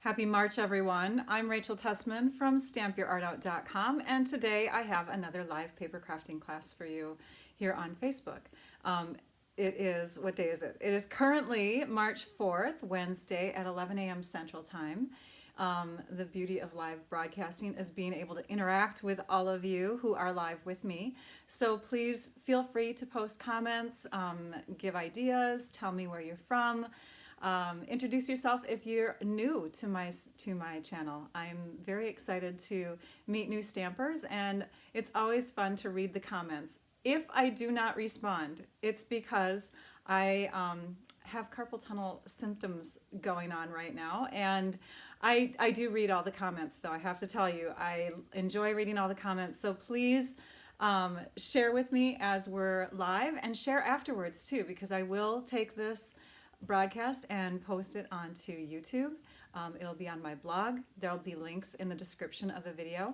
Happy March, everyone. I'm Rachel Tessman from StampYourArtOut.com, and today I have another live paper crafting class for you here on Facebook. It is, what day is it? It is currently March 4th, Wednesday at 11 a.m. Central Time. The beauty of live broadcasting is being able to interact with all of you who are live with me. So please feel free to post comments, give ideas, tell me where you're from. Introduce yourself if you're new to my channel. I'm very excited to meet new stampers, and it's always fun to read the comments. If I do not respond, it's because I have carpal tunnel symptoms going on right now, and I do read all the comments, though. I have to tell you, I enjoy reading all the comments, so please share with me as we're live, and share afterwards too, because I will take this broadcast and post it onto YouTube. It'll be on my blog. There'll be links in the description of the video.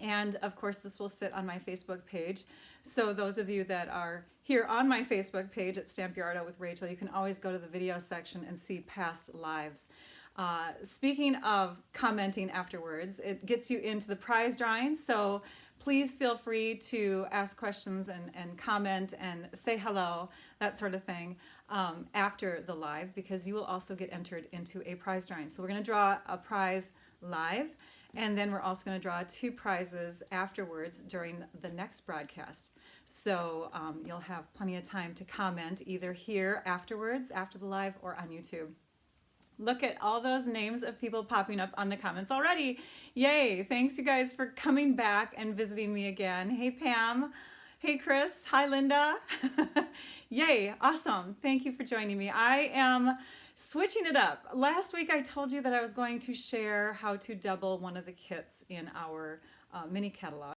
And of course, this will sit on my Facebook page. So those of you that are here on my Facebook page at Stamp Your Art Out with Rachel, you can always go to the video section and see past lives. Speaking of commenting afterwards, it gets you into the prize drawing. So please feel free to ask questions and comment and say hello, that sort of thing, after the live, because you will also get entered into a prize drawing. So we're going to draw a prize live, and then we're also going to draw 2 prizes afterwards during the next broadcast. So you'll have plenty of time to comment either here afterwards, after the live, or on YouTube. Look at all those names of people popping up on the comments already. Yay! Thanks you guys for coming back and visiting me again. Hey Pam. Hey Chris. Hi Linda. Yay! Awesome. Thank you for joining me. I am switching it up. Last week I told you that I was going to share how to double one of the kits in our mini catalog.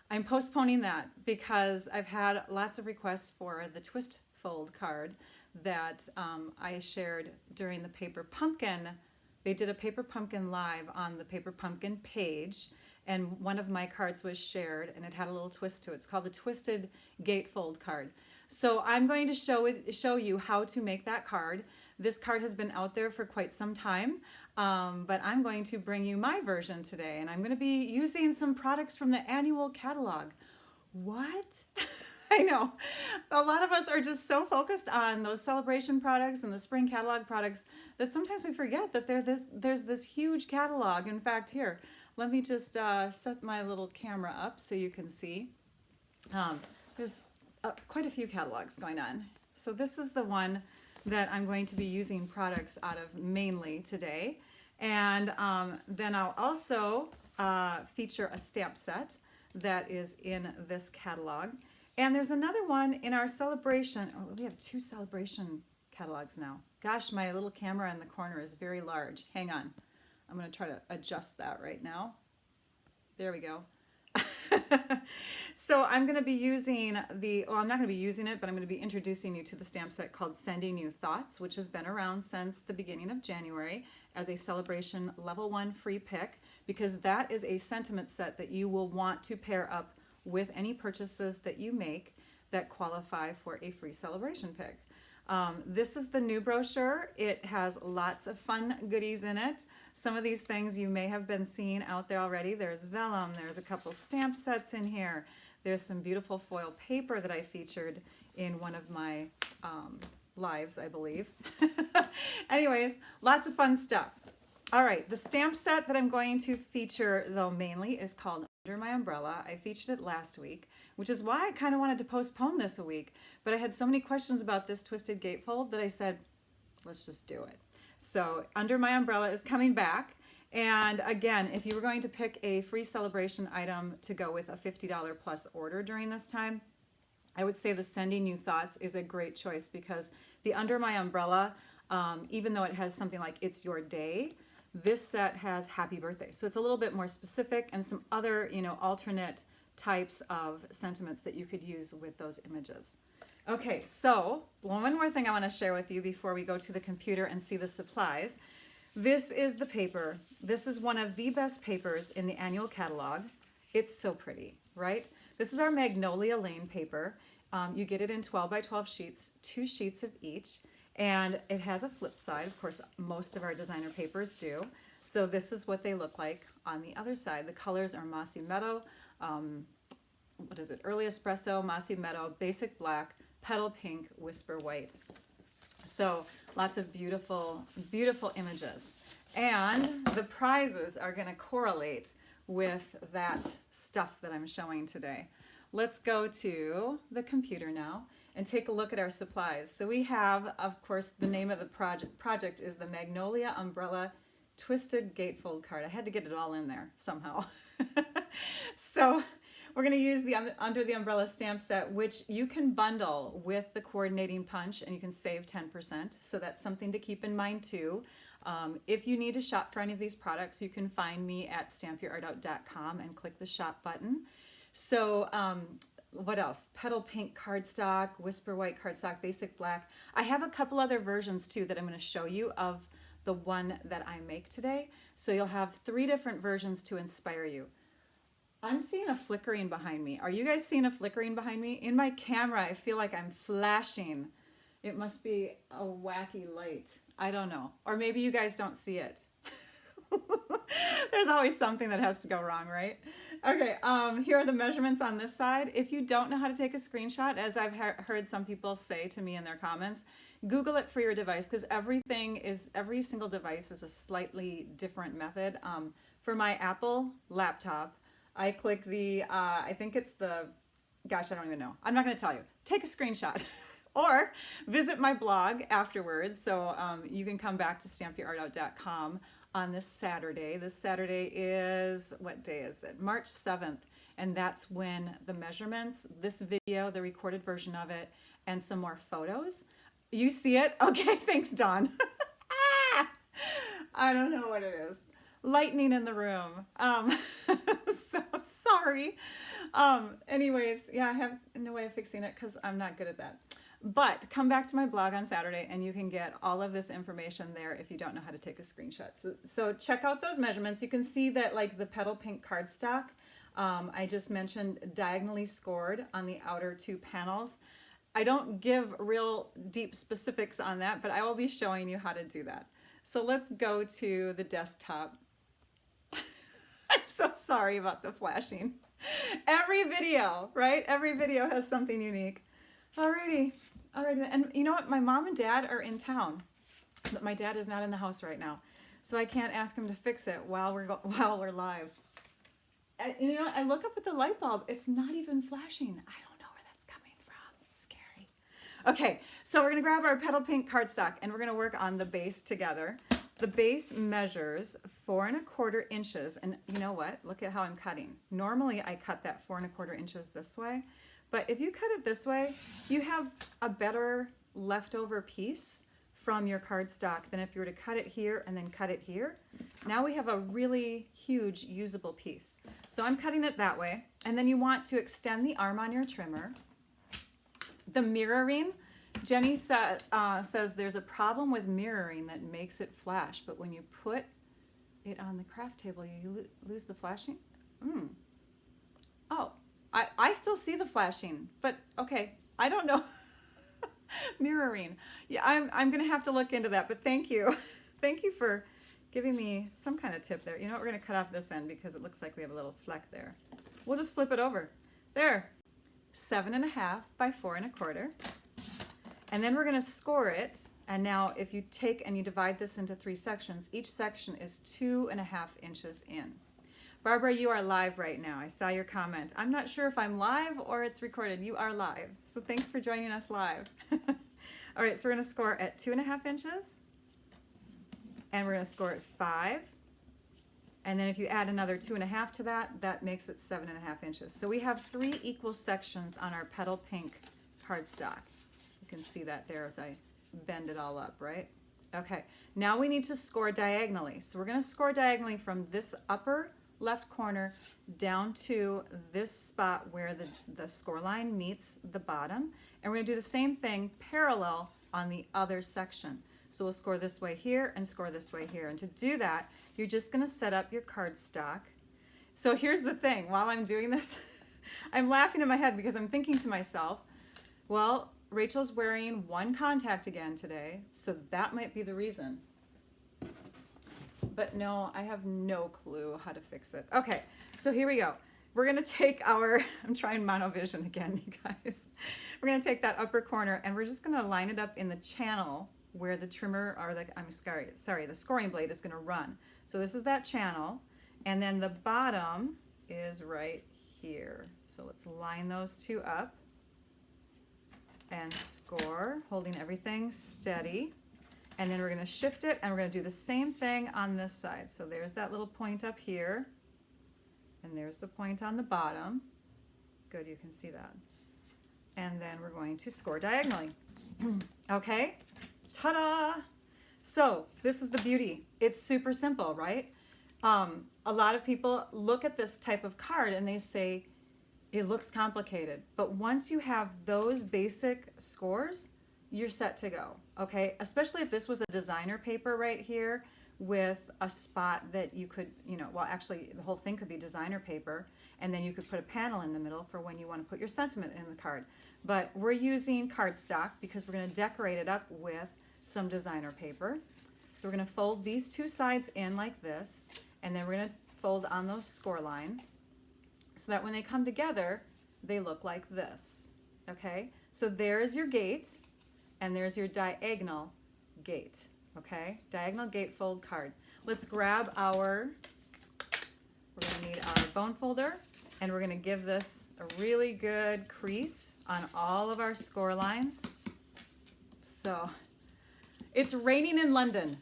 I'm postponing that because I've had lots of requests for the Twisted Gatefold card that I shared during the Paper Pumpkin. They did a Paper Pumpkin live on the Paper Pumpkin page, and one of my cards was shared, and it had a little twist to it. It's called the Twisted Gatefold card. So I'm going to show you how to make that card. This card has been out there for quite some time, but I'm going to bring you my version today, and I'm going to be using some products from the annual catalog. What? I know. A lot of us are just so focused on those celebration products and the spring catalog products that sometimes we forget that there's this huge catalog. In fact, here, let me just set my little camera up so you can see. There's quite a few catalogs going on. So this is the one that I'm going to be using products out of mainly today. And then I'll also feature a stamp set that is in this catalog. And there's another one in our celebration. Oh, we have 2 celebration catalogs now. Gosh, my little camera in the corner is very large. Hang on. I'm going to try to adjust that right now. There we go. So I'm going to be using well, I'm not going to be using it, but I'm going to be introducing you to the stamp set called Sending You Thoughts, which has been around since the beginning of January as a celebration level 1 free pick, because that is a sentiment set that you will want to pair up with any purchases that you make that qualify for a free celebration pick. This is the new brochure. It has lots of fun goodies in it. Some of these things you may have been seeing out there already. There's vellum, there's a couple stamp sets in here. There's some beautiful foil paper that I featured in one of my lives, I believe. Anyways, lots of fun stuff. All right, the stamp set that I'm going to feature, though, mainly is called Under My Umbrella. I featured it last week, which is why I kind of wanted to postpone this a week. But I had so many questions about this Twisted Gatefold that I said, let's just do it. So Under My Umbrella is coming back. And again, if you were going to pick a free celebration item to go with a $50 plus order during this time, I would say the Sending You Thoughts is a great choice, because the Under My Umbrella, even though it has something like It's Your Day, this set has Happy Birthday. So it's a little bit more specific, and some other, alternate types of sentiments that you could use with those images. Okay, so one more thing I want to share with you before we go to the computer and see the supplies. This is the paper. This is one of the best papers in the annual catalog. It's so pretty, right? This is our Magnolia Lane paper. You get it in 12 by 12 sheets, 2 sheets of each. And it has a flip side. Of course, most of our designer papers do. So this is what they look like on the other side. The colors are Mossy Meadow, what is it? Early Espresso, Mossy Meadow, Basic Black, Petal Pink, Whisper White. So lots of beautiful, beautiful images. And the prizes are going to correlate with that stuff that I'm showing today. Let's go to the computer now and take a look at our supplies. So we have, of course, the name of the project is the Magnolia Umbrella Twisted Gatefold Card. I had to get it all in there somehow. So we're going to use the Under the Umbrella stamp set, which you can bundle with the coordinating punch and you can save 10%. So that's something to keep in mind too. If you need to shop for any of these products, you can find me at stampyourartout.com and click the shop button. So what else? Petal Pink cardstock, Whisper White cardstock, Basic Black. I have a couple other versions too that I'm going to show you of the one that I make today. So you'll have 3 different versions to inspire you. I'm seeing a flickering behind me. Are you guys seeing a flickering behind me? In my camera, I feel like I'm flashing. It must be a wacky light. I don't know. Or maybe you guys don't see it. There's always something that has to go wrong, right? Okay, here are the measurements on this side. If you don't know how to take a screenshot, as I've heard some people say to me in their comments, Google it for your device because every single device is a slightly different method. For my Apple laptop, I click the, I think it's the, gosh, I don't even know. I'm not going to tell you. Take a screenshot or visit my blog afterwards. So you can come back to stampyourartout.com on this Saturday. This Saturday is, what day is it? March 7th. And that's when the measurements, this video, the recorded version of it, and some more photos. You see it? Okay, thanks, Dawn. I don't know what it is. Lightning in the room. So sorry. Anyways, yeah, I have no way of fixing it because I'm not good at that. But come back to my blog on Saturday and you can get all of this information there if you don't know how to take a screenshot. So check out those measurements. You can see that like the Petal Pink cardstock, I just mentioned diagonally scored on the outer 2 panels. I don't give real deep specifics on that, but I will be showing you how to do that. So let's go to the desktop. I'm so sorry about the flashing. Every video, right? Every video has something unique. Alrighty. And you know what? My mom and dad are in town, but my dad is not in the house right now. So I can't ask him to fix it while we're live. You know, I look up at the light bulb. It's not even flashing. I don't know where that's coming from. It's scary. Okay, so we're going to grab our Petal Pink cardstock and we're going to work on the base together. The base measures 4 1/4 inches. And you know what? Look at how I'm cutting. Normally I cut that 4 1/4 inches this way. But if you cut it this way, you have a better leftover piece from your cardstock than if you were to cut it here and then cut it here. Now we have a really huge usable piece. So I'm cutting it that way. And then you want to extend the arm on your trimmer. The mirroring, Jenny says there's a problem with mirroring that makes it flash, but when you put it on the craft table, you lose the flashing? Oh, I still see the flashing, but okay, I don't know. Mirroring. Yeah, I'm going to have to look into that, but thank you. Thank you for giving me some kind of tip there. You know what, we're going to cut off this end because it looks like we have a little fleck there. We'll just flip it over. There, 7 1/2 by 4 1/4. And then we're going to score it. And now if you take and you divide this into 3 sections, each section is 2 1/2 inches in. Barbara, you are live right now. I saw your comment. I'm not sure if I'm live or it's recorded. You are live. So thanks for joining us live. All right, so we're going to score at 2 1/2 inches. And we're going to score at 5. And then if you add another 2 1/2 to that, that makes it 7 1/2 inches. So we have 3 equal sections on our Petal Pink cardstock. You can see that there as I bend it all up, right? Okay, now we need to score diagonally. So we're going to score diagonally from this upper left corner down to this spot where the score line meets the bottom. And we're going to do the same thing parallel on the other section. So we'll score this way here and score this way here. And to do that, you're just going to set up your cardstock. So here's the thing. While I'm doing this, I'm laughing in my head because I'm thinking to myself, well, Rachel's wearing one contact again today, so that might be the reason. But no, I have no clue how to fix it. Okay, so here we go. We're gonna take our, I'm trying monovision again, you guys. We're gonna take that upper corner and we're just gonna line it up in the channel where the trimmer, or the, the scoring blade is gonna run. So this is that channel, and then the bottom is right here. So let's line those two up and score, holding everything steady. And then we're going to shift it, and we're going to do the same thing on this side. So there's that little point up here, and there's the point on the bottom. Good, you can see that. And then we're going to score diagonally. Okay, ta-da! So this is the beauty. It's super simple, right? A lot of people look at this type of card and they say, it looks complicated. But once you have those basic scores, you're set to go, okay? Especially if this was a designer paper right here with a spot that you could, well, actually the whole thing could be designer paper, and then you could put a panel in the middle for when you want to put your sentiment in the card. But we're using cardstock because we're going to decorate it up with some designer paper. So we're going to fold these two sides in like this, and then we're going to fold on those score lines so that when they come together, they look like this, okay? So there's your gate, and there's your diagonal gate, okay? Diagonal gatefold card. Let's grab our, we're gonna need our bone folder, and we're gonna give this a really good crease on all of our score lines. So, it's raining in London.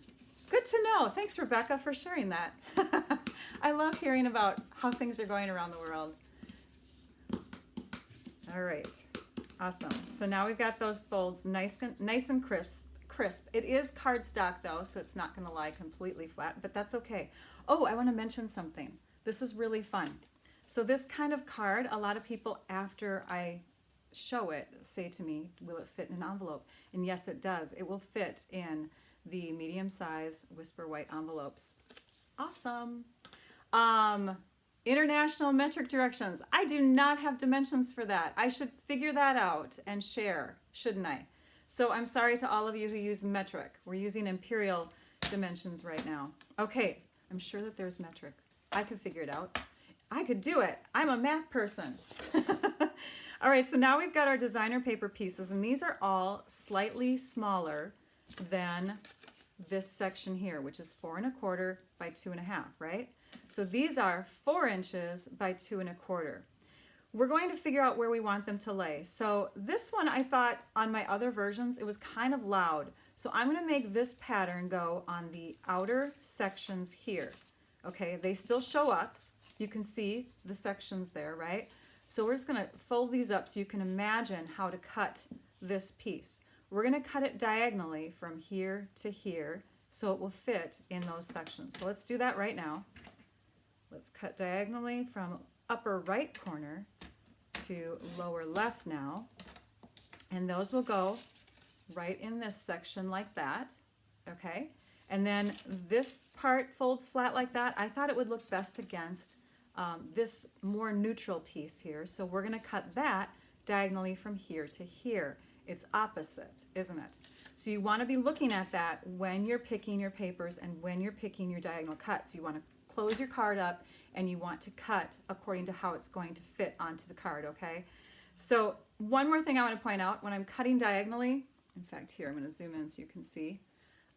Good to know. Thanks, Rebecca, for sharing that. I love hearing about how things are going around the world. All right. Awesome. So now we've got those folds nice and crisp. It is cardstock though, so it's not going to lie completely flat, but that's okay. Oh, I want to mention something. This is really fun. So this kind of card, a lot of people after I show it say to me, will it fit in an envelope? And yes, it does. It will fit in the medium size Whisper White envelopes. Awesome. International metric directions. I do not have dimensions for that. I should figure that out and share, shouldn't I? So I'm sorry to all of you who use metric. We're using imperial dimensions right now. Okay, I'm sure that there's metric. I could figure it out. I could do it. I'm a math person. All right, so now we've got our designer paper pieces, and these are all slightly smaller than this section here, which is 4 1/4 by 2 1/2, right? So these are 4 inches by 2 1/4. We're going to figure out where we want them to lay. So this one, I thought on my other versions, it was kind of loud. So I'm going to make this pattern go on the outer sections here. Okay, they still show up. You can see the sections there, right? So we're just going to fold these up so you can imagine how to cut this piece. We're going to cut it diagonally from here to here so it will fit in those sections. So let's do that right now. Let's cut diagonally from upper right corner to lower left now. And those will go right in this section like that, okay? And then this part folds flat like that. I thought it would look best against this more neutral piece here. So we're gonna cut that diagonally from here to here. It's opposite, isn't it? So you wanna be looking at that when you're picking your papers and when you're picking your diagonal cuts. You wanna close your card up and you want to cut according to how it's going to fit onto the card, okay? So one more thing I want to point out, when I'm cutting diagonally, in fact here I'm going to zoom in so you can see,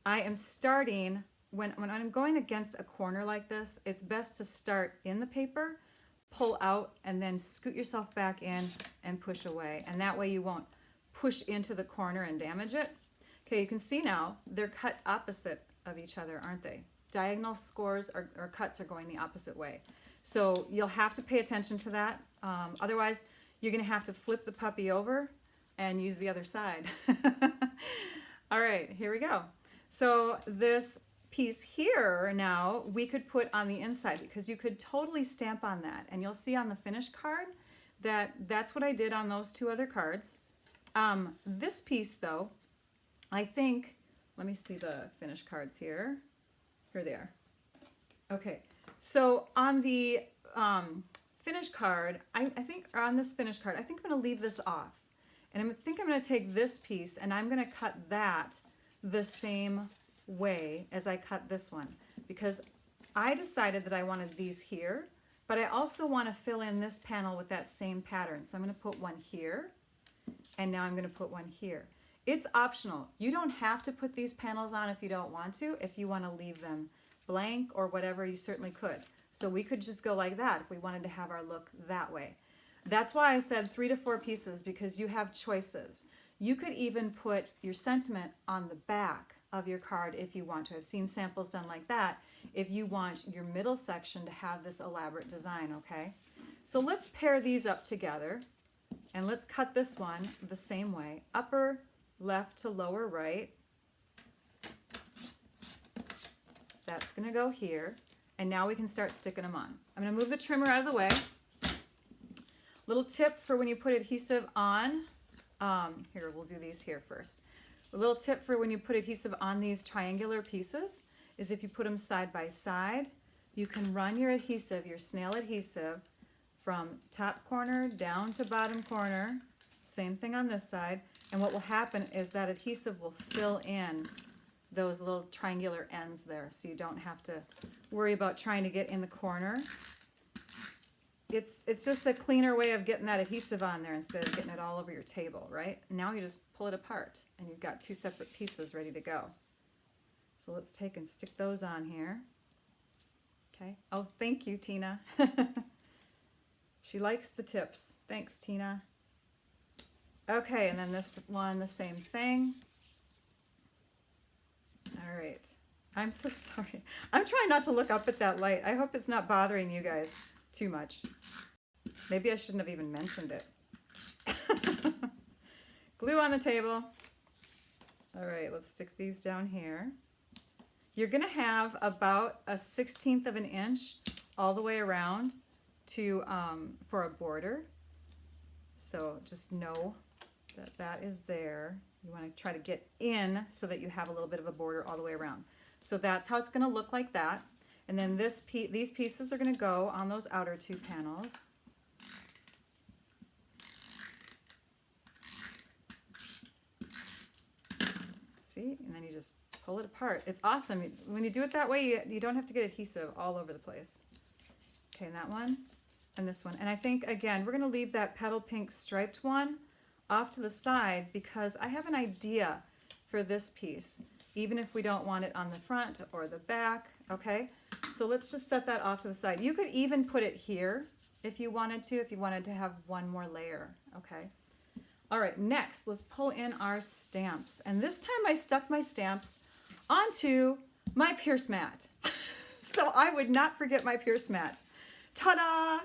I am starting, when I'm going against a corner like this, it's best to start in the paper, pull out, and then scoot yourself back in and push away. And that way you won't push into the corner and damage it. Okay, you can see now they're cut opposite of each other, aren't they? Diagonal scores or cuts are going the opposite way. So you'll have to pay attention to that. Otherwise, you're going to have to flip the puppy over and use the other side. All right, here we go. So this piece here now we could put on the inside because you could totally stamp on that. And you'll see on the finished card that that's what I did on those two other cards. This piece though, I think, let me see the finished cards here. Here they are. Okay, so on the finished card, I think, or on this finished card, I think I'm going to leave this off. And I think I'm going to take this piece and I'm going to cut that the same way as I cut this one. because I decided that I wanted these here, but I also want to fill in this panel with that same pattern. So I'm going to put one here, and now I'm going to put one here. It's optional. You don't have to put these panels on if you don't want to. If you want to leave them blank or whatever, you certainly could. So we could just go like that if we wanted to have our look that way. That's why I said 3 to 4 pieces, because you have choices. You could even put your sentiment on the back of your card if you want to. I've seen samples done like that if you want your middle section to have this elaborate design, okay? So let's pair these up together, and let's cut this one the same way. Upper left to lower right. That's going to go here, and now we can start sticking them on. I'm going to move the trimmer out of the way. Little tip for when you put adhesive on, here, we'll do these here first. A little tip for when you put adhesive on these triangular pieces is if you put them side by side, you can run your adhesive, your snail adhesive, from top corner down to bottom corner. Same thing on this side. And what will happen is that adhesive will fill in those little triangular ends there, so you don't have to worry about trying to get in the corner. It's just a cleaner way of getting that adhesive on there instead of getting it all over your table, right? Now you just pull it apart and you've got 2 separate pieces ready to go. So let's take and stick those on here. Okay. Oh, thank you, Tina. She likes the tips. Thanks, Tina. Okay, and then this one, the same thing. All right. I'm so sorry. I'm trying not to look up at that light. I hope it's not bothering you guys too much. Maybe I shouldn't have even mentioned it. Glue on the table. All right, let's stick these down here. You're going to have about a 1/16 of an inch all the way around to for a border. So just know that that is there. You want to try to get in so that you have a little bit of a border all the way around. So that's how it's going to look like that. And then these pieces are going to go on those outer 2 panels. See? And then you just pull it apart. It's awesome. When you do it that way, you don't have to get adhesive all over the place. Okay, and that one and this one. And I think, again, we're going to leave that petal pink striped one off to the side because I have an idea for this piece, even if we don't want it on the front or the back, okay? So let's just set that off to the side. You could even put it here if you wanted to have one more layer, okay? All right, next, let's pull in our stamps. And this time I stuck my stamps onto my Pierce mat. So I would not forget my Pierce mat. Ta-da!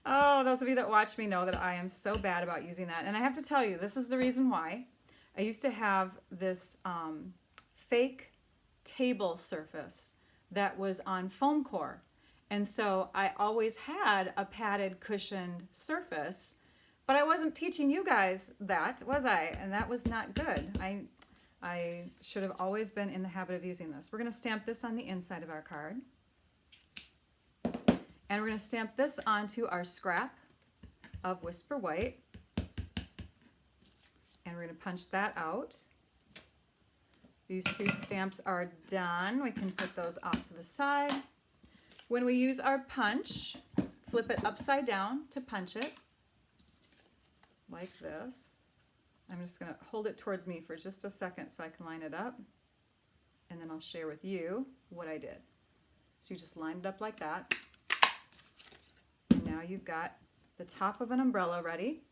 Oh, those of you that watch me know that I am so bad about using that. And I have to tell you, this is the reason why. I used to have this fake table surface that was on foam core. And so I always had a padded cushioned surface, but I wasn't teaching you guys that, was I? And that was not good. I should have always been in the habit of using this. We're going to stamp this on the inside of our card. And we're going to stamp this onto our scrap of Whisper White. And we're going to punch that out. These 2 stamps are done. We can put those off to the side. When we use our punch, flip it upside down to punch it, like this. I'm just going to hold it towards me for just a second so I can line it up. And then I'll share with you what I did. So you just line it up like that. And now you've got the top of an umbrella ready.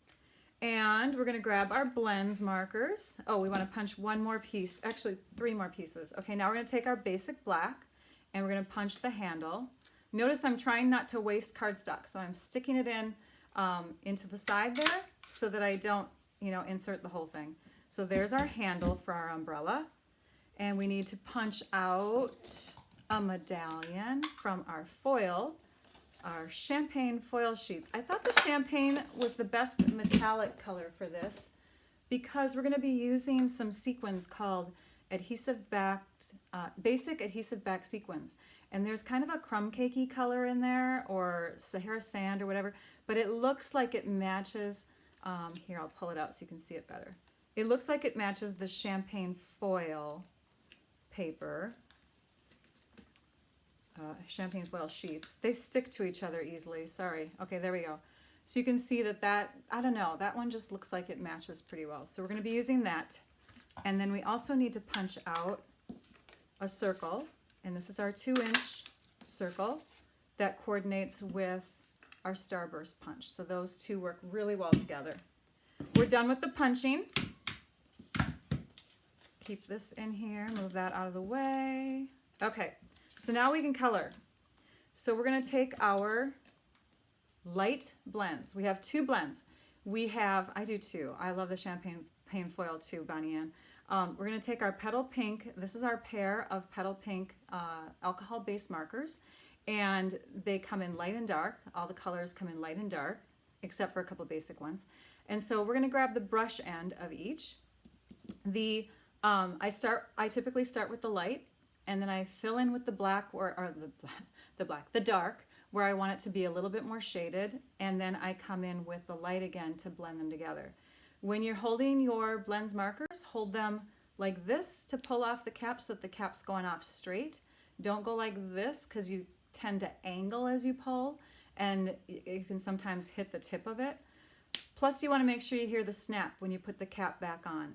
And we're going to grab our blends markers. Oh, we want to punch one more piece, actually 3 more pieces. Okay, now we're going to take our basic black and we're going to punch the handle. Notice I'm trying not to waste cardstock, so I'm sticking it in into the side there so that I don't, insert the whole thing. So there's our handle for our umbrella. And we need to punch out a medallion from our foil. Our champagne foil sheets. I thought the champagne was the best metallic color for this because we're going to be using some sequins called basic adhesive-backed sequins. And there's kind of a crumb cakey color in there, or Sahara sand or whatever, but it looks like it matches, here I'll pull it out so you can see it better. It looks like it matches the champagne foil paper. champagne foil sheets. They stick to each other easily. Sorry. Okay, there we go. So you can see that, I don't know, that one just looks like it matches pretty well. So we're going to be using that. And then we also need to punch out a circle. And this is our 2-inch circle that coordinates with our starburst punch. So those two work really well together. We're done with the punching. Keep this in here, move that out of the way. Okay, so now we can color. So we're going to take our light blends. We have 2 blends. I do too. I love the champagne foil too, Bonnie Ann. We're going to take our Petal Pink. This is our pair of Petal Pink alcohol-based markers. And they come in light and dark. All the colors come in light and dark, except for a couple basic ones. And so we're going to grab the brush end of each. I typically start with the light, and then I fill in with the black the dark, where I want it to be a little bit more shaded, and then I come in with the light again to blend them together. When you're holding your blends markers, hold them like this to pull off the cap so that the cap's going off straight. Don't go like this because you tend to angle as you pull, and you can sometimes hit the tip of it. Plus, you want to make sure you hear the snap when you put the cap back on.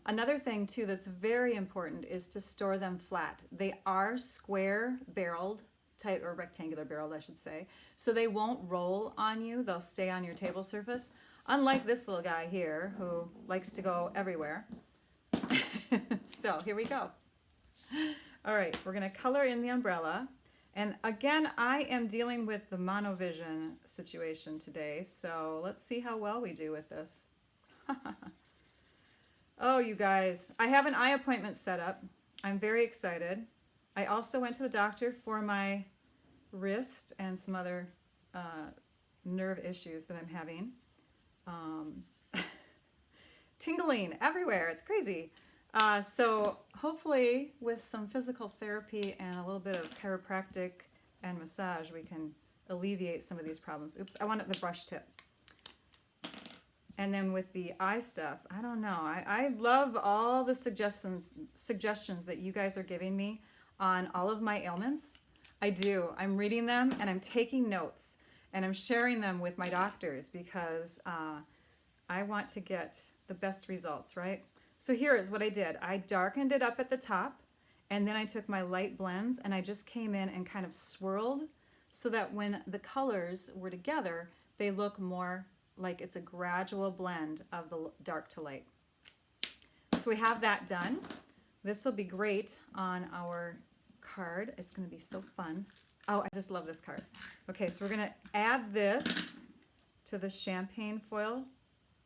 Another thing too that's very important is to store them flat. They are square barreled type, or rectangular barreled I should say, so they won't roll on you. They'll stay on your table surface, unlike this little guy here who likes to go everywhere. So here we go. All right, we're going to color in the umbrella, and again I am dealing with the monovision situation today, so let's see how well we do with this. Oh, you guys, I have an eye appointment set up. I'm very excited. I also went to the doctor for my wrist and some other nerve issues that I'm having. Tingling everywhere. It's crazy. So hopefully with some physical therapy and a little bit of chiropractic and massage, we can alleviate some of these problems. Oops, I wanted the brush tip. And then with the eye stuff, I don't know. I love all the suggestions that you guys are giving me on all of my ailments. I do. I'm reading them and I'm taking notes and I'm sharing them with my doctors because I want to get the best results, right? So here is what I did. I darkened it up at the top, and then I took my light blends and I just came in and kind of swirled so that when the colors were together, they look more like it's a gradual blend of the dark to light. So we have that done. This will be great on our card. It's going to be so fun. Oh, I just love this card. Okay, so we're going to add this to the champagne foil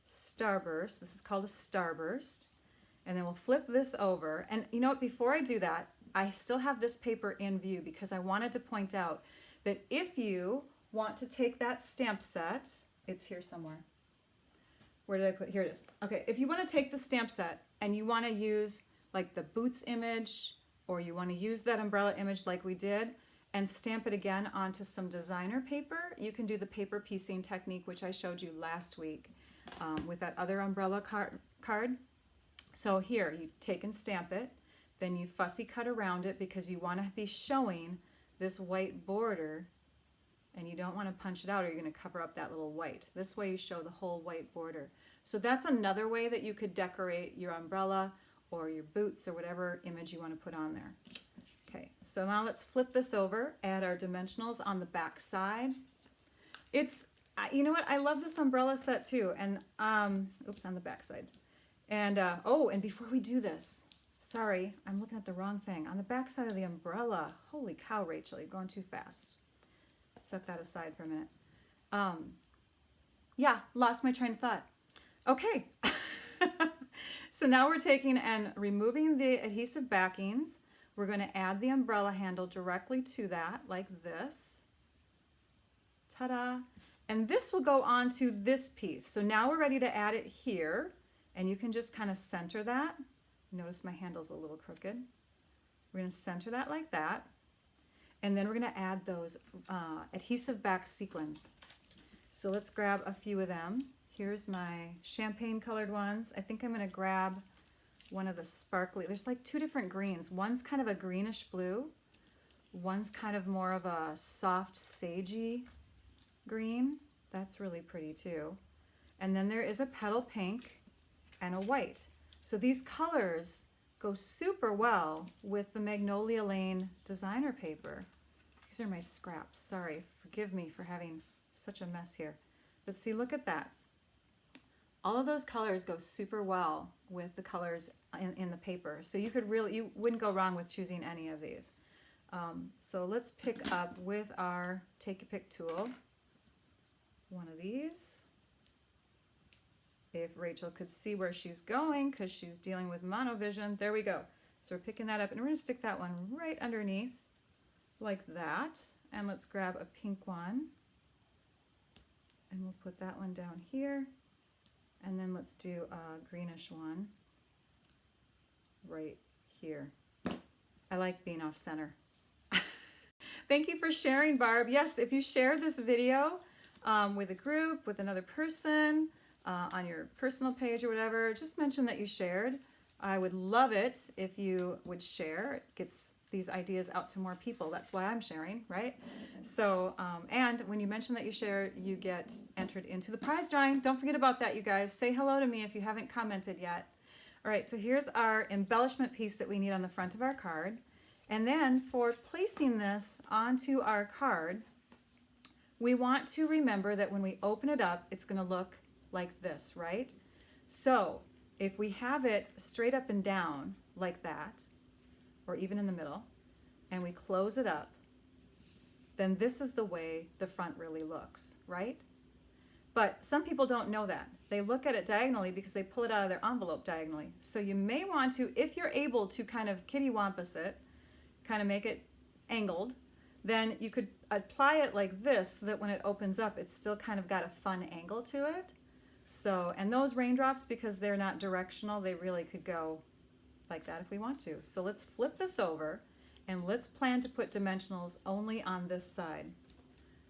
starburst. This is called a starburst. And then we'll flip this over. And you know what, before I do that, I still have this paper in view because I wanted to point out that if you want to take that stamp set, it's here somewhere. Where did I put it? Here it is. Okay, if you want to take the stamp set and you want to use like the boots image, or you want to use that umbrella image like we did and stamp it again onto some designer paper, you can do the paper piecing technique, which I showed you last week with that other umbrella card. So here, you take and stamp it, then you fussy cut around it because you want to be showing this white border, and you don't want to punch it out or you're going to cover up that little white. This way you show the whole white border. So that's another way that you could decorate your umbrella or your boots or whatever image you want to put on there. Okay, so now let's flip this over, add our dimensionals on the back side. It's, you know what, I love this umbrella set too, and oops, on the back side. And oh, and before we do this, sorry, I'm looking at the wrong thing. On the back side of the umbrella, holy cow, Rachel, you're going too fast. Set that aside for a minute. Yeah, lost my train of thought. Okay. So now we're taking and removing the adhesive backings. We're going to add the umbrella handle directly to that, like this. Ta-da. And this will go onto this piece. So now we're ready to add it here. And you can just kind of center that. Notice my handle's a little crooked. We're going to center that like that. And then we're going to add those adhesive-backed sequins. So let's grab a few of them. Here's my champagne colored ones. I think I'm going to grab one of the sparkly. There's like two different greens. One's kind of a greenish blue. One's kind of more of a soft sagey green. That's really pretty too. And then there is a petal pink and a white. So these colors go super well with the Magnolia Lane Designer Paper. These are my scraps. Sorry, forgive me for having such a mess here. But see, look at that. All of those colors go super well with the colors in the paper. So you wouldn't go wrong with choosing any of these. So let's pick up with our Take a Pick tool one of these. If Rachel could see where she's going, because she's dealing with monovision, there we go. So we're picking that up, and we're going to stick that one right underneath like that. And let's grab a pink one, and we'll put that one down here. And then let's do a greenish one right here. I like being off center. Thank you for sharing, Barb. Yes, if you share this video with a group, with another person, on your personal page or whatever, just mention that you shared. I would love it if you would share. It gets these ideas out to more people. That's why I'm sharing, right? So, and when you mention that you share, you get entered into the prize drawing. Don't forget about that, you guys. Say hello to me if you haven't commented yet. All right, so here's our embellishment piece that we need on the front of our card. And then for placing this onto our card, we want to remember that when we open it up, it's going to look like this, right? So if we have it straight up and down like that, or even in the middle, and we close it up, then this is the way the front really looks, right? But some people don't know that. They look at it diagonally because they pull it out of their envelope diagonally. So you may want to, if you're able to kind of kitty-wampus it, kind of make it angled, then you could apply it like this so that when it opens up, it's still kind of got a fun angle to it. So, and those raindrops, because they're not directional, they really could go like that if we want to. So let's flip this over and let's plan to put dimensionals only on this side.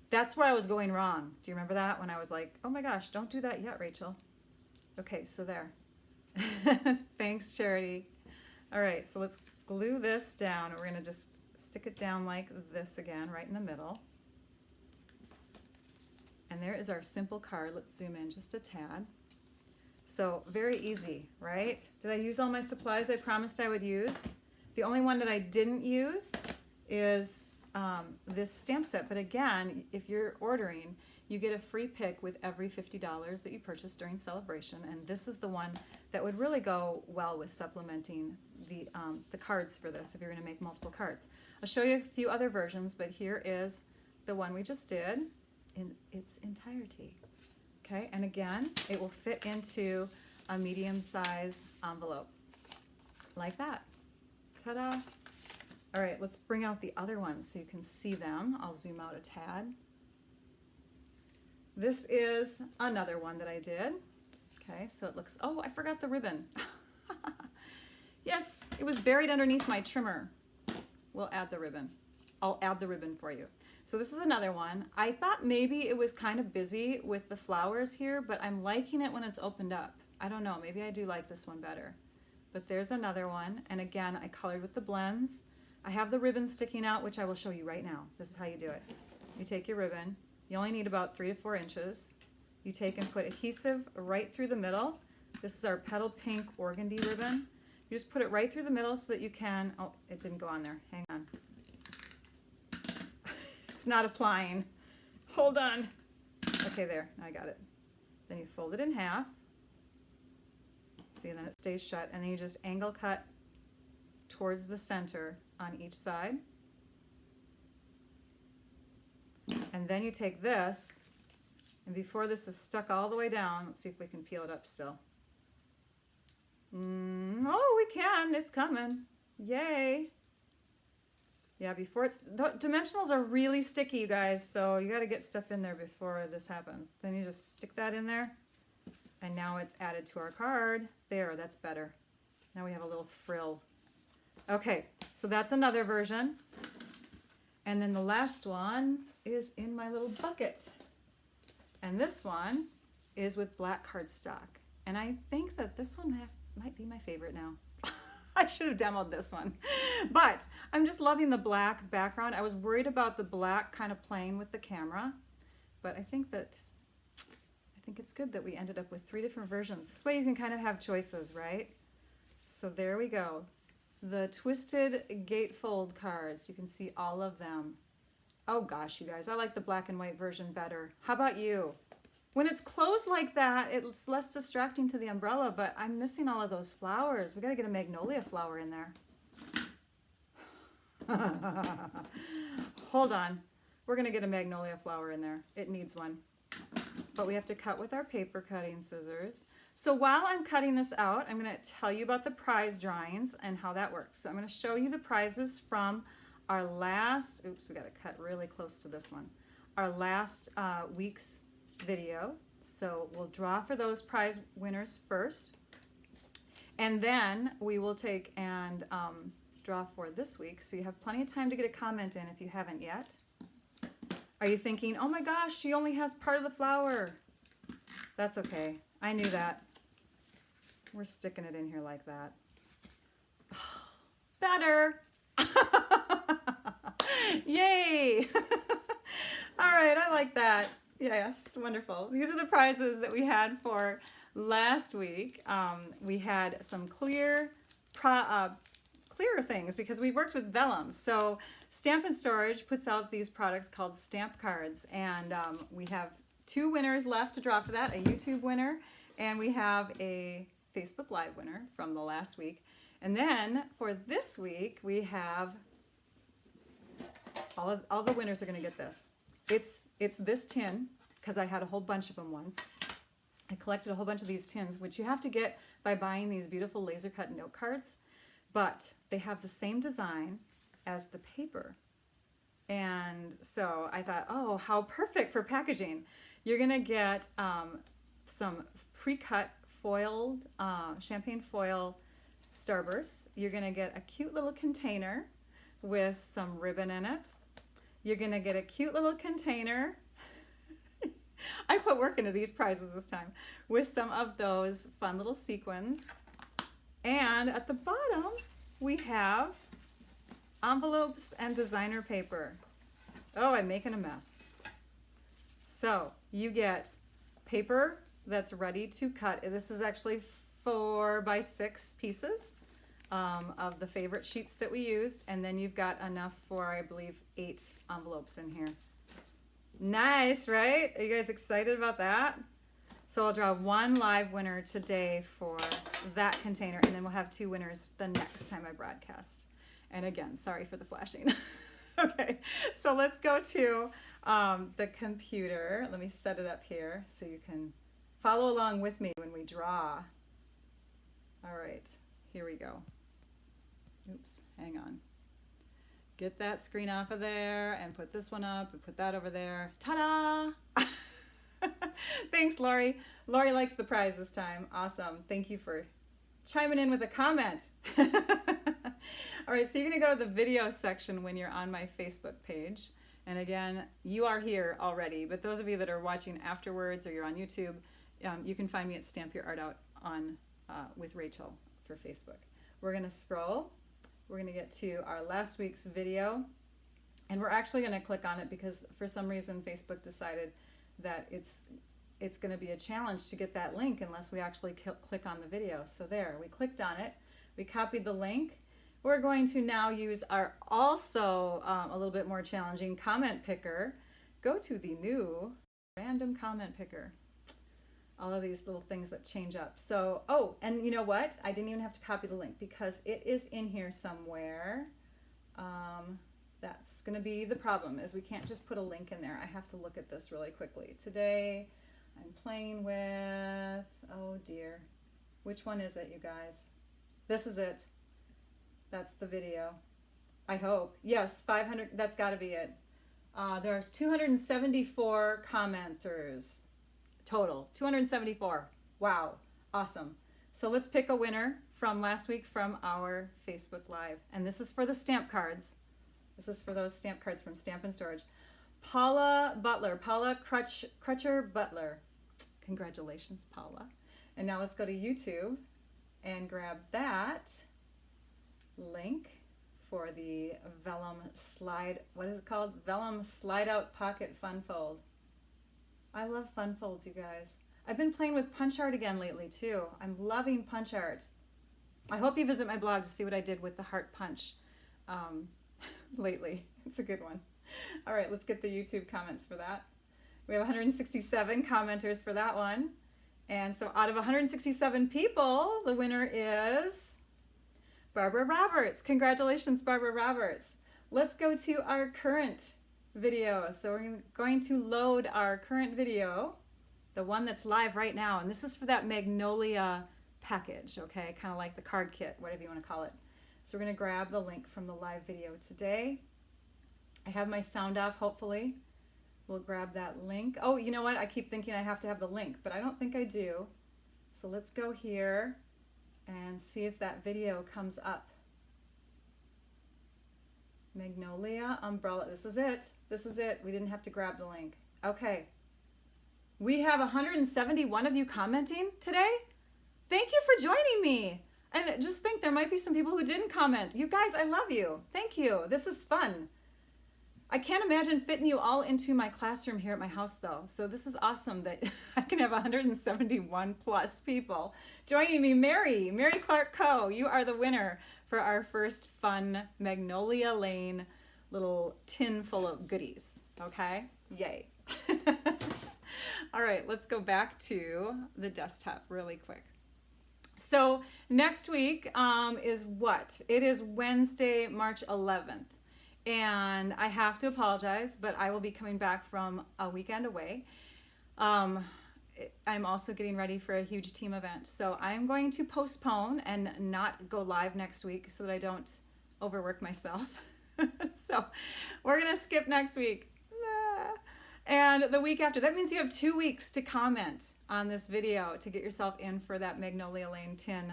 That's where I was going wrong. Do you remember that? When I was like, oh my gosh, don't do that yet, Rachel. Okay, so there. Thanks, Charity. All right, so let's glue this down. We're going to just stick it down like this again, right in the middle. And there is our simple card. Let's zoom in just a tad. So very easy, right? Did I use all my supplies I promised I would use? The only one that I didn't use is this stamp set. But again, if you're ordering, you get a free pick with every $50 that you purchase during celebration. And this is the one that would really go well with supplementing the cards for this if you're going to make multiple cards. I'll show you a few other versions, but here is the one we just did in its entirety. Okay, and again, it will fit into a medium-size envelope like that. Ta-da! All right, let's bring out the other ones so you can see them. I'll zoom out a tad. This is another one that I did. Okay, so it looks, oh, I forgot the ribbon. Yes, it was buried underneath my trimmer. We'll add the ribbon. I'll add the ribbon for you. So this is another one. I thought maybe it was kind of busy with the flowers here, but I'm liking it when it's opened up. I don't know, maybe I do like this one better. But there's another one, and again, I colored with the blends. I have the ribbon sticking out, which I will show you right now. This is how you do it. You take your ribbon. You only need about 3 to 4 inches. You take and put adhesive right through the middle. This is our petal pink organdy ribbon. You just put it right through the middle so that you can, oh, it didn't go on there. Hang on. It's not applying. Hold on. Okay, there, I got it. Then you fold it in half. See, then it stays shut, and then you just angle cut towards the center on each side. And then you take this, and before this is stuck all the way down, let's see if we can peel it up still. Oh, we can, it's coming. Yay. Yeah, before it's, the dimensionals are really sticky, you guys, so you got to get stuff in there before this happens. Then you just stick that in there, and now it's added to our card. There, that's better. Now we have a little frill. Okay, so that's another version. And then the last one is in my little bucket. And this one is with black cardstock. And I think that this one might be my favorite now. I should have demoed this one. But I'm just loving the black background. I was worried about the black kind of playing with the camera, but I think it's good that we ended up with 3 different versions. This way you can kind of have choices, right? So there we go. The Twisted Gatefold cards. You can see all of them. Oh gosh, you guys, I like the black and white version better. How about you? When it's closed like that, it's less distracting to the umbrella, but I'm missing all of those flowers. We gotta get a magnolia flower in there. Hold on. We're gonna get a magnolia flower in there. It needs one. But we have to cut with our paper cutting scissors. So while I'm cutting this out, I'm gonna tell you about the prize drawings and how that works. So I'm gonna show you the prizes from our last, oops, we gotta cut really close to this one. Our last week's video. So we'll draw for those prize winners first, and then we will take and draw for this week. So you have plenty of time to get a comment in if you haven't yet. Are you thinking, oh my gosh, she only has part of the flower? That's okay. I knew that. We're sticking it in here like that. Better. Yay. All right, I like that. Yes, wonderful. These are the prizes that we had for last week. We had some clear things because we worked with vellum. So Stamp and Storage puts out these products called stamp cards, and we have 2 winners left to draw for that, a YouTube winner, and we have a Facebook Live winner from the last week. And then for this week, we have all the winners are going to get this. It's this tin, because I had a whole bunch of them once. I collected a whole bunch of these tins, which you have to get by buying these beautiful laser cut note cards, but they have the same design as the paper. And so I thought, oh, how perfect for packaging. You're gonna get some pre-cut foiled, champagne foil starbursts. You're gonna get a cute little container with some ribbon in it. You're gonna get a cute little container. I put work into these prizes this time with some of those fun little sequins. And at the bottom, we have envelopes and designer paper. Oh, I'm making a mess. So you get paper that's ready to cut. This is actually 4 by 6 pieces of the favorite sheets that we used, and then you've got enough for, I believe, 8 envelopes in here. Nice, right? Are you guys excited about that? So I'll draw 1 live winner today for that container, and then we'll have 2 winners the next time I broadcast. And again, sorry for the flashing. Okay, so let's go to the computer. Let me set it up here so you can follow along with me when we draw. All right, here we go. Oops, hang on. Get that screen off of there and put this one up and put that over there. Ta-da! Thanks, Lori. Lori likes the prize this time. Awesome. Thank you for chiming in with a comment. All right, so you're going to go to the video section when you're on my Facebook page. And again, you are here already, but those of you that are watching afterwards or you're on YouTube, you can find me at Stamp Your Art Out on with Rachel for Facebook. We're going to scroll. We're going to get to our last week's video, and we're actually going to click on it because for some reason Facebook decided that it's going to be a challenge to get that link unless we actually click on the video. So there, we clicked on it. We copied the link. We're going to now use our also a little bit more challenging comment picker. Go to the new random comment picker. All of these little things that change up. So, oh, and you know what? I didn't even have to copy the link because it is in here somewhere. That's going to be the problem, is we can't just put a link in there. I have to look at this really quickly. Today, I'm playing with, oh dear. Which one is it, you guys? This is it. That's the video. I hope. Yes, 500, that's got to be it. There's 274 commenters. Total, 274. Wow, awesome. So let's pick a winner from last week from our Facebook Live. And this is for the stamp cards. This is for those stamp cards from Stamp and Storage. Paula Crutcher Butler. Congratulations, Paula. And now let's go to YouTube and grab that. link for the vellum slide, what is it called? Vellum slide out pocket fun fold. I love fun folds, you guys. I've been playing with punch art again lately too. I'm loving punch art. I hope you visit my blog to see what I did with the heart punch lately. It's a good one. All right, let's get the YouTube comments for that. We have 167 commenters for that one. And so out of 167 people, the winner is Barbara Roberts. Congratulations, Barbara Roberts. Let's go to our current video. So we're going to load our current video, the one that's live right now. And this is for that Magnolia package, okay? Kind of like the card kit, whatever you want to call it. So we're going to grab the link from the live video today. I have my sound off, hopefully. We'll grab that link. Oh, you know what? I keep thinking I have to have the link, but I don't think I do. So let's go here and see if that video comes up. Magnolia umbrella. This is it. This is it. We didn't have to grab the link. Okay. We have 171 of you commenting today. Thank you for joining me. And just think, there might be some people who didn't comment. You guys, I love you. Thank you. This is fun. I can't imagine fitting you all into my classroom here at my house though. So this is awesome that I can have 171 plus people joining me. Mary Clark Coe, you are the winner for our first fun Magnolia Lane little tin full of goodies. Okay, yay. All right, let's go back to the desktop really quick. So next week is what? It is Wednesday, March 11th. And I have to apologize, but I will be coming back from a weekend away. I'm also getting ready for a huge team event. So I'm going to postpone and not go live next week so that I don't overwork myself. So we're going to skip next week. And the week after, that means you have 2 weeks to comment on this video to get yourself in for that Magnolia Lane tin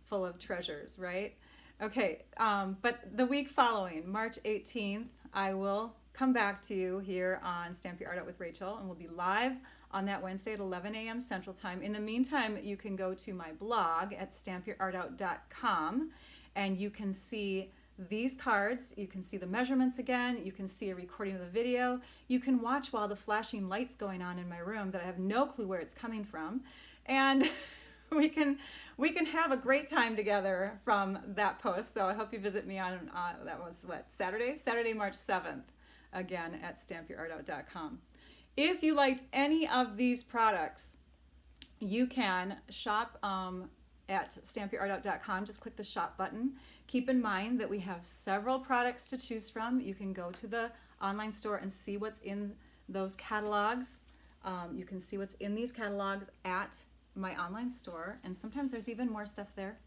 full of treasures, right? Okay, but the week following, March 18th, I will come back to you here on Stamp Your Art Out with Rachel, and we'll be live on that Wednesday at 11 a.m. Central Time. In the meantime, you can go to my blog at stampyourartout.com, and you can see these cards, you can see the measurements again, you can see a recording of the video, you can watch while the flashing light's going on in my room that I have no clue where it's coming from, and we can have a great time together from that post. So I hope you visit me on that was what, Saturday March 7th, again at stampyourartout.com. If you liked any of these products, you can shop at stampyourartout.com. Just click the shop button. Keep in mind that we have several products to choose from. You can go to the online store and see what's in those catalogs. You can see what's in these catalogs at my online store, and sometimes there's even more stuff there.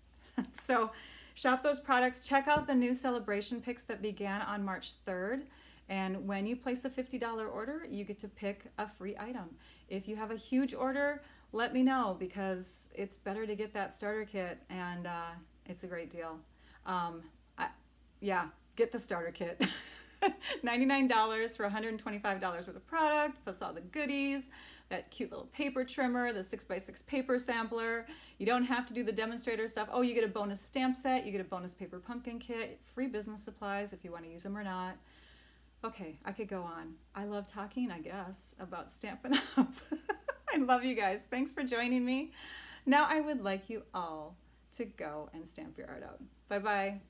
So shop those products. Check out the new celebration picks that began on March 3rd. And when you place a $50 order, you get to pick a free item. If you have a huge order, let me know, because it's better to get that starter kit, and it's a great deal. Get the starter kit. $99 for $125 worth of product, plus all the goodies, that cute little paper trimmer, the 6x6 paper sampler. You don't have to do the demonstrator stuff. Oh, you get a bonus stamp set, you get a bonus paper pumpkin kit, free business supplies if you want to use them or not. Okay, I could go on. I love talking, I guess, about Stampin' Up. I love you guys. Thanks for joining me. Now I would like you all to go and stamp your art out. Bye-bye.